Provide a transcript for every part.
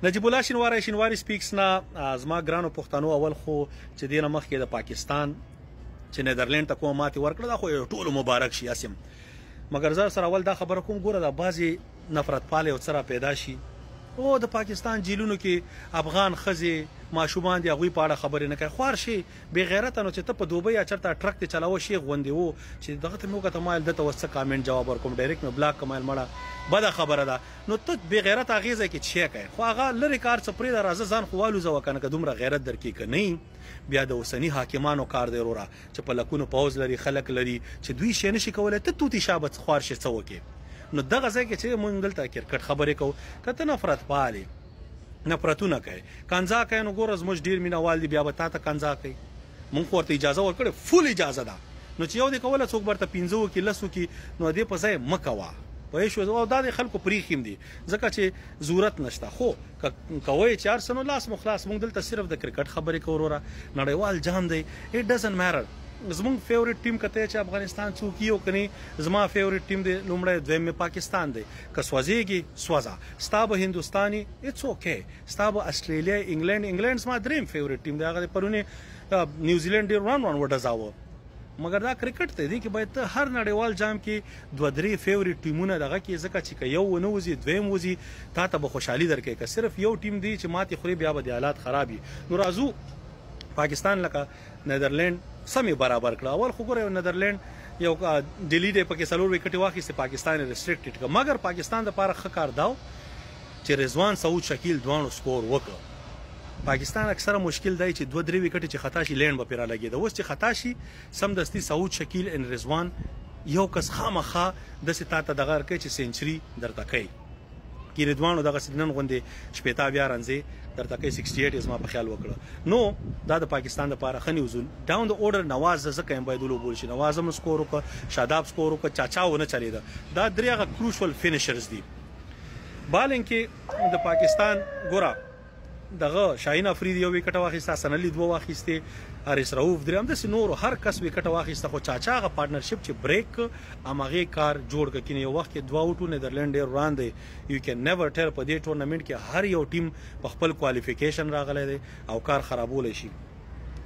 نجیب الله شینواری سپیکس نه زما ګرانو پښتنو اول خو چې دینه مخکې د پاکستان چې نیدرلند ته کومه ماتې ورکړه دا خو ټولو مبارک شي اسیم مګر زه سره اول دا خبره کوم ګوره دا بعضې نفرت پالې او څه را پیدا شي او د پاکستان جیلونو کې افغان ښځې ماشومان دي هغوی په اړه خبرې نه کوي خوار شي بې غیرته نو چې ته په دوبۍ یا چېرته ټرک دې چلاوه شیخ غوندې و چې دغه ته مې وکته ما دته اوس څه کامنټ جواب ورکوم ډایرکټ مې بلاک کړم مړه بده خبره ده نو ته بې غیرته هغې ځای کې څه کوې خو هغه لرې کار څه پرېږده راځه ځان خو والوځوه که نه که دومره غیرت در کې که نه بیا د اوسني حاکمانو کار دی وروره چې په لکونو پوځ لري خلک لري چې دوی شی نشي کولی ته توتي شابه خوار شي څه وکړې نو دغه ځای کې چې موږ دلته کرکټ خبرې کوو که ته نفرت پالې نفرتونه کوي کنځا کوي نو ګوره زموږ ډېر مینهوال دي بیا به تا ته کنځا کوي موږ خو ورته اجازه ورکړې فول اجازه ده نو چې یو دې کوله څوک ورته 15 وکړي 10 وکړي نو دې په ځای مه کوه پوه شو او دا د خلکو پریښیم دي ځکه چې ضرورت نشته خو کوی چې هر څه نو لاس مو خلاص موږ دلته صرف د کرکټ خبرې کوو وروره نړیوال جام دی اټ ډزنټ میټر زمونږ فیورټ ټیم کته چې افغانستان څوک یو کني زما فیورټ ټیم دی لومړی دویم پاکستان دی که سوځيږي سوځه ستا به هندوستاني اټس اوکے ستا به استرالیا انګلند زما دریم فیورټ ټیم دی هغه پرونه نیوزیلند ډیر روان وډزاوه مګر دا کرکټ ته دی چې باید ته هر نړیوال جام کې دوه درې فیورټ ټیمونه دغه کې ځکه چې که یو ونه وځي دویم وځي تا ته به خوشحالي درکوي که صرف یو ټیم دی چې ماتې خوري بیا به د حالات خراب وي نو راځو پاکستان لکه نیدرلند سمې برابر کړه اول خو ګوره یو نیدرلند یو ډیلی دی پکې 4 وکټې واخیستې پاکستان یې ریسټریکټډ کړه مګر پاکستان دپاره ښه کار داو چې رضوان سعود شکیل دواړو سکور وکړه پاکستان اکثره مشکل دی چې 2-3 وکټې چې خطا شي لینډ به پرې رالګېده اوس چې خطا شي سمدستي سعود شکیل ان رضوان یو کس خامخا داسې تا ته دغه ورکوي چې سینچري درته کوي کې رضوانو دغسې نن غوندې شپېته بیا رنځې درته کوي 68 زما په خیال وکړه نو دا د پاکستان دپاره ښه نیوز ډاون د اوډر نواز زه ځکه یم باید ولوبول شي نواز هم سکور وکړه شاداب سکور وکړه چاچا ونه چلېده دا درې هغه کروشل فینیشرز دي بالنګ کې د پاکستان ګوره دغه شاهین افریدي یو وکټه واخیسته حسن علي 2 واخیستې حارث رؤوف درې همداسې نورو هر کس وکټه واخیسته خو چاچا هغه پارټنرشپ چې بریک همغې کار جوړ کړه کینې یو وخت کې 2 اوټو نیدرلند ډېر وړاندې یو کین نیور ټیل په دې ټورنمنټ کې هر یو ټیم په خپل کوالیفیکیشن راغلی دی او کار خرابولی شي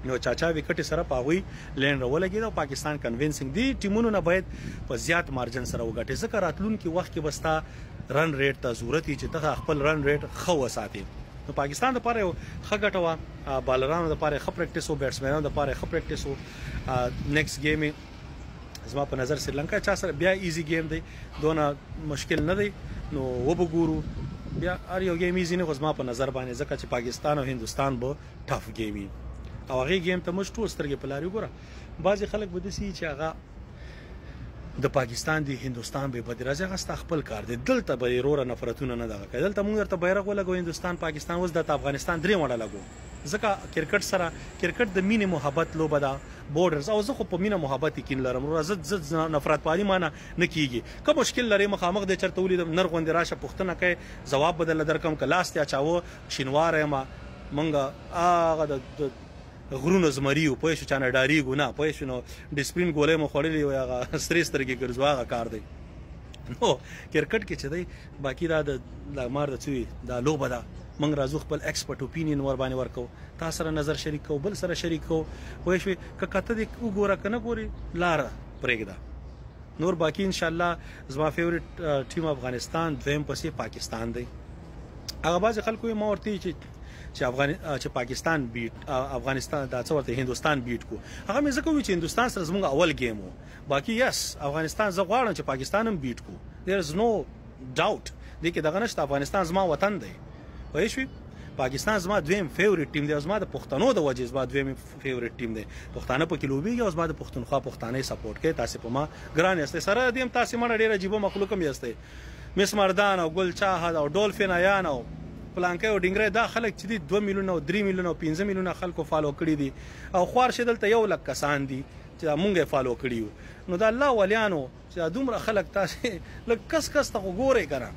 نو چاچا وکټې سره په هغوی لینډ راولګېد او پاکستان کنوینسنګ دي ټیمونو نه باید په زیات مارجن سره وګټي ځکه راتلونکي وخت کې به ستا رن ریټ ته ضرورت وي چې ته خپل رن ریټ ښه وساتې نو پاکستان دپاره یو ښه ګټه وه بالرانو دپاره یې ښه پریکټس و بیټسمینانو دپاره یې ښه پریکټس و نیکسټ ګیم یې زما په نظر سریلنکا چا سره بیا ایزي گیم دی دونه مشکل نه دی نو وبګورو بیا هر یو گیم ایزي نه خو زما په نظر باندې ځکه چې پاکستان او هندوستان به ټف گیم وي او هغې گیم ته موږ ټول سترګې په لارې وګوره بعضې خلک به داسې چې هغه د پاکستان دی هندوستان به بدې راځي هغه ستا خپل کار دی دلته به یې وروره نفرتونه نه دغه کوي دلته موږ درته بیرغ ولګو هندوستان پاکستان اوس درته افغانستان درې وړه لګو ځکه کرکټ سره کرکټ د مینې محبت لوبه ده بورډرز او زه خو په مینه محبت یقین لرم وروره زه نفرت پالي مانه نه کېږي که مشکل لرې مخامخ دی چېرته ولیدم نر غوندې راشه پوښتنه کوې ځواب به درله درکړم که لاس دې اچاوه شینواری یم موږ هغه د غرونه زمریو پوه شو چانه ډاریږو نه پوه شو نو ډسپلین ګولۍ مو خوړلې وي هغه سرې سترګې ګرځو هغه کار دی نو کرکټ کې چې دی باقي دا د مار د څه وي دا لوبه ده موږ راځو خپل ایکسپرټ اوپینین ور باندې ورکو تا سره نظر شریک کوو بل سره شریک کوو پوه شوې که کته دې وګوره که نه ګورې لاره پرېږده نور باقي انشاءالله زما فیورټ ټیم افغانستان دویم پسې پاکستان دی هغه بعضې خلکو یې ما ورته چې پاکستان بیټ افغانستان دا څه ورته هندوستان بیټ کو هغه مې ځکه وی چې هندوستان سره زموږ اول گیم و باقي یس افغانستان زه غواړم چې پاکستان هم بیټ کو دیر از نو ډاوټ دې کې دغه نشته افغانستان زما وطن دی پوه شوې پاکستان زما دویم فیورټ ټیم دی او زما د پښتنو د وجې زما دویم فیورټ ټیم دی پښتانه پکې لوبېږي او زما د پښتونخوا پښتانه یې سپورټ کوي تاسې په ما ګران یاستئ سره دې هم تاسې مړه ډېر عجیبه مخلوق هم یاستئ مس مردان او ګل چاهد او ډولفین ایان او پلانکې او ډینګری دا خلک چې دي 2 میلیونه او 3 میلیونه او 15 میلیونه خلکو فالو کړي دي او خوار شي دلته 1 لک کسان دي چې مونږ یې فالو کړي یو نو د الله ولیانو چې دومره خلک تاسې لږ کس کس ته خو ګورئ که نه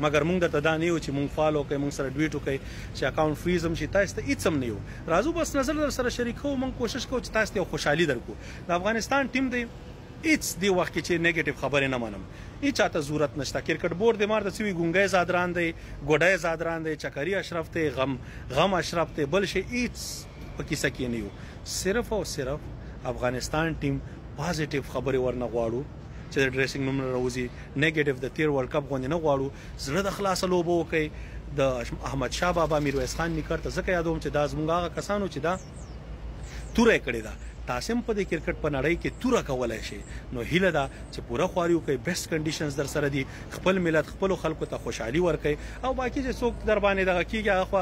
مګر مونږ درته دا نه یو چې مونږ فالو کوئ مونږ سره ډویټ وکئ چې اکاونټ فریز هم شي تاسو ته هېڅ هم نه یو راځو بس نظر در سره شریک کوو مونږ کوشش کوو چې تاسو ته یو خوشحالي درکړو د افغانستان ټیم دی هیڅ دی وخت کې چې نیگیټیو خبرې نه منم هیڅ چاته ضرورت نشته. کرکټ بورډ د مار د سوي ګونګي زادران دی، ګوډای زادران دی، چکري اشرف دی، غم اشرف دی، بل شي هیڅ په کیسه کې نه یو. صرف او صرف افغانستان ټیم پازیټیو خبرې ورنه غواړو چې د ډریسینګ روم نه راوځي، نیگیټیو د تیر ورلد کپ غونډه نه غواړو. زړه د خلاص لوبو کوي. د احمد شاه بابا میرویس خان نیکر ته ځکه یادوم چې دا زموږ هغه کسانو چې دا توره کړې ده. تاسو هم په دې کرکټ په نړۍ کې توره کولای شي. نو هیله ده چې پوره خواري وکړي، بیسټ کنډیشنز در سره دي، خپل ملت خپل خلکو ته خوشحالي ورکړي. او باقي چې څوک در باندې دغه کیږي هغه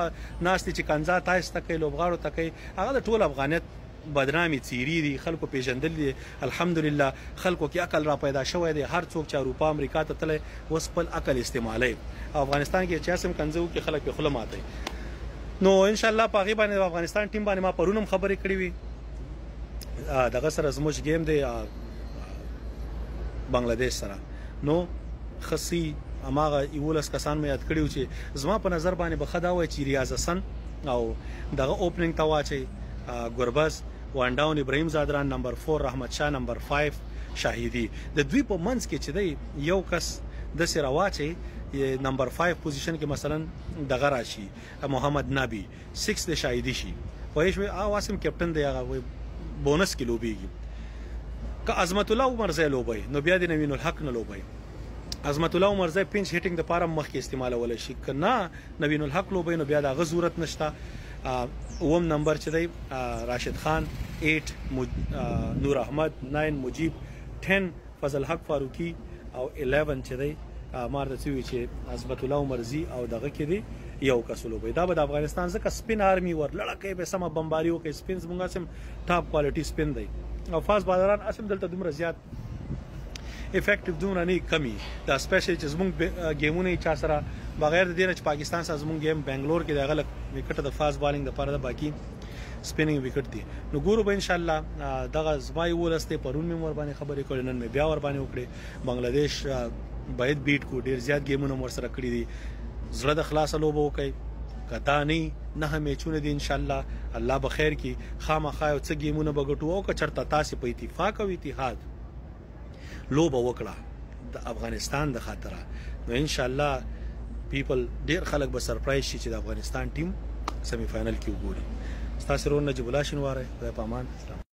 ناس چې کنځا تاسو ته کوي، لوبغاړو ته کوي، هغه د ټول افغانیت بدنامي څیری دي، خلکو پیژندل دي. الحمدلله خلکو کې عقل را پیدا شوی دی. هر څوک چې اروپا امریکا ته تللی اوس خپل عقل استعمالوي. افغانستان کې چې اسم کنځو کې خلک په خله ماتي. نو ان شاء الله په هغه باندې افغانستان ټیم باندې ما پرونم خبرې کړې وي. دغه سره زموږ گیم دی بنگلاديش سره. نو خصي اماغه یولس کسان مې یاد کړیو چې زما په نظر باندې بخدا وای چې ریاض حسن او دغه اوپننګ ته واچي، ګربز، وان ډاون، ابراهیم زادران نمبر 4، احمد شاه نمبر 5، شاهدی. د دوی په منځ کې چې دی یو کس د سره واچي نمبر 5 پوزیشن کې مثلا دغه راشي محمد نبی، 6 د شاهدی شي. وایي شو واسم کیپټن دی، هغه بونس کې لوبيږي. که عظمت الله عمرزی لوبي نو بیا د نوین الحق نه لوبي. عظمت الله عمرزی پنچ هیټینګ د پاره مخ کې استعمالول شي، کنه نوین الحق لوبي نو بیا د غزورت نشته. اوم نمبر چې دی راشد خان، 8 نور احمد، 9 مجیب، 10 فضل حق فاروقی او 11 چې دی مار د سوي چې عظمت الله عمرزی او دغه کې دی یو کس لوبي. دا به د افغانستان ځکه سپین آرمي ور لړکې به سم بمباریو کې سپین زمونږه سم ټاپ کوالټي سپین دی او فاست بالران اسم دلته دومره زیات افیکټیو دومره نه کمی. دا سپیشل چې زمونږ گیمونه چا سره بغیر د دې چې پاکستان سره زمونږ گیم بنگلور کې د غلط وکټ د فاست بالینګ د پاره د باقي سپینینګ وکټ دی. نو ګورو به ان شاء الله دغه زمای ولسته پرون مې ور باندې خبرې کړې، نن مې بیا ور باندې وکړې. بنگلاديش باید بیټ کو، ډیر زیات گیمونه ور سره کړی دي. زړه د خلاص لوبو کوي، کدا نه میچونه دي ان شاء الله. الله به خیر کی، خامخا او څه گیمونه بغټو او که چرته تاسو په اتفاق او اتحاد لوبه وکړه د افغانستان د خاطره، نو ان شاء الله پیپل ډیر خلک به سرپرایز شي چې د افغانستان ټیم سیمی فائنل کې وګوري. تاسو رون نجیب الله شینواره په امان.